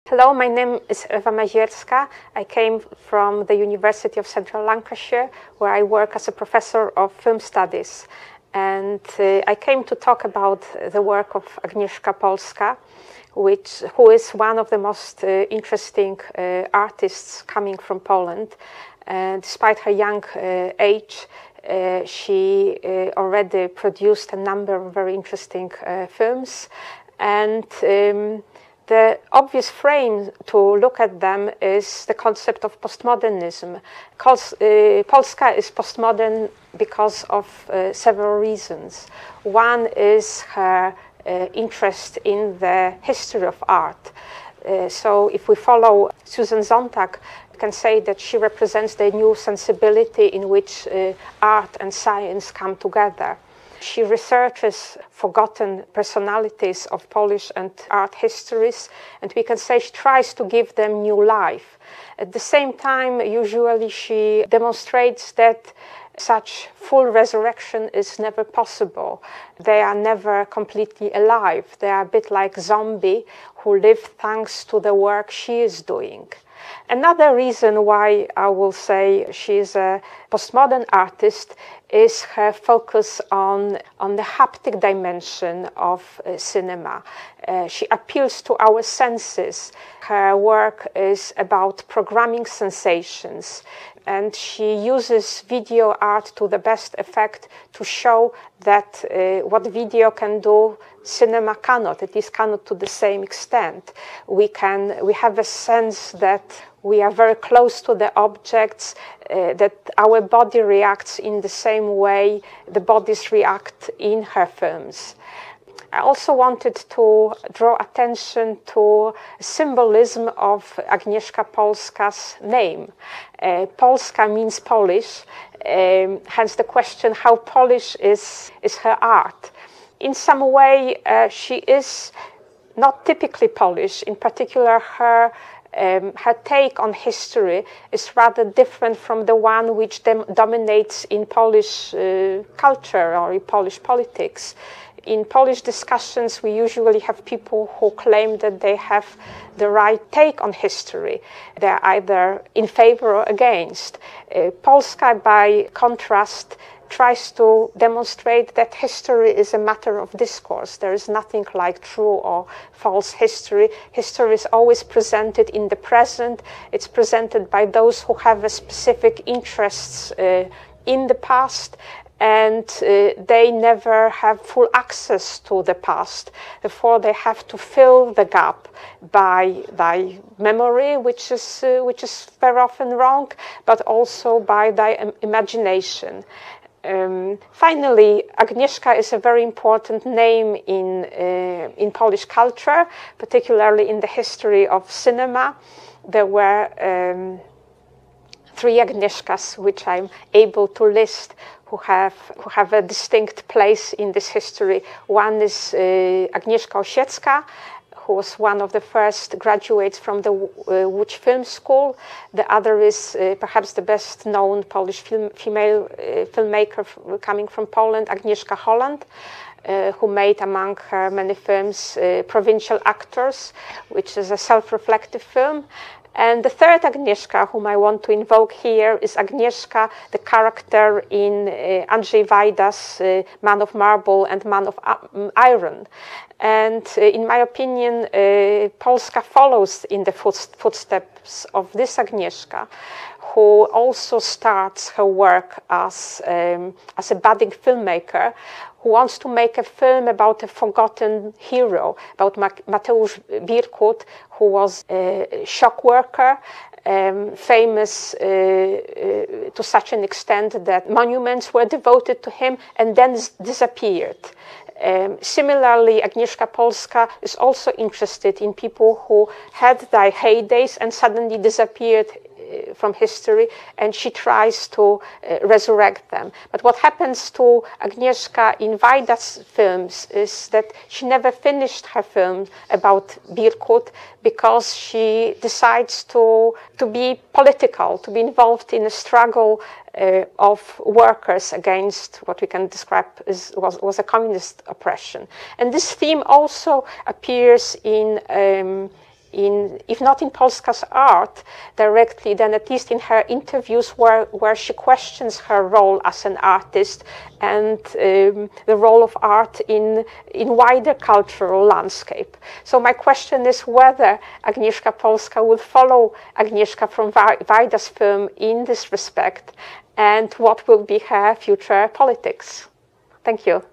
Hello, my name is Ewa Mazierska. I came from the University of Central Lancashire, where I work as a professor of film studies. And I came to talk about the work of Agnieszka Polska, who is one of the most interesting artists coming from Poland. Despite her young age, she already produced a number of very interesting films. And the obvious frame to look at them is the concept of postmodernism. Polska is postmodern because of several reasons. One is her interest in the history of art. So if we follow Susan Sontag, we can say that she represents the new sensibility in which art and science come together. She researches forgotten personalities of Polish and art histories, and we can say she tries to give them new life. At the same time, usually she demonstrates that such full resurrection is never possible. They are never completely alive. They are a bit like zombies who live thanks to the work she is doing. Another reason why I will say she is a postmodern artist is her focus on the haptic dimension of cinema. She appeals to our senses. Her work is about programming sensations, and she uses video art to the best effect to show that what video can do, cinema cannot, at least cannot to the same extent. We have a sense that we are very close to the objects, that our body reacts in the same way the bodies react in her films. I also wanted to draw attention to symbolism of Agnieszka Polska's name. Polska means Polish, hence the question how Polish is her art. In some way, she is not typically Polish. In particular, her take on history is rather different from the one which dominates in Polish culture or in Polish politics. In Polish discussions, we usually have people who claim that they have the right take on history. They're either in favor or against. Polska, by contrast, tries to demonstrate that history is a matter of discourse. There is nothing like true or false history. History is always presented in the present. It's presented by those who have a specific interests in the past, and they never have full access to the past. Therefore, they have to fill the gap by memory, which is very often wrong, but also by their imagination. Finally, Agnieszka is a very important name in Polish culture, particularly in the history of cinema. There were three Agnieszkas, which I'm able to list, who have a distinct place in this history. One is Agnieszka Osiecka, who was one of the first graduates from the Łódź Film School. The other is perhaps the best known Polish female filmmaker coming from Poland, Agnieszka Holland, who made among her many films Provincial Actors, which is a self-reflective film. And the third Agnieszka, whom I want to invoke here, is Agnieszka, the character in Andrzej Wajda's Man of Marble and Man of Iron. And in my opinion, Polska follows in the footsteps of this Agnieszka, who also starts her work as a budding filmmaker, who wants to make a film about a forgotten hero, about Mateusz Birkut, who was a shock worker, famous to such an extent that monuments were devoted to him and then disappeared. Similarly, Agnieszka Polska is also interested in people who had their heydays and suddenly disappeared from history, and she tries to resurrect them. But what happens to Agnieszka in Wajda's films is that she never finished her film about Birkut because she decides to be political, to be involved in a struggle of workers against what we can describe as was a communist oppression. And this theme also appears in if not in Polska's art directly, then at least in her interviews where she questions her role as an artist and the role of art in wider cultural landscape. So my question is whether Agnieszka Polska will follow Agnieszka from Wajda's film in this respect, and what will be her future politics. Thank you.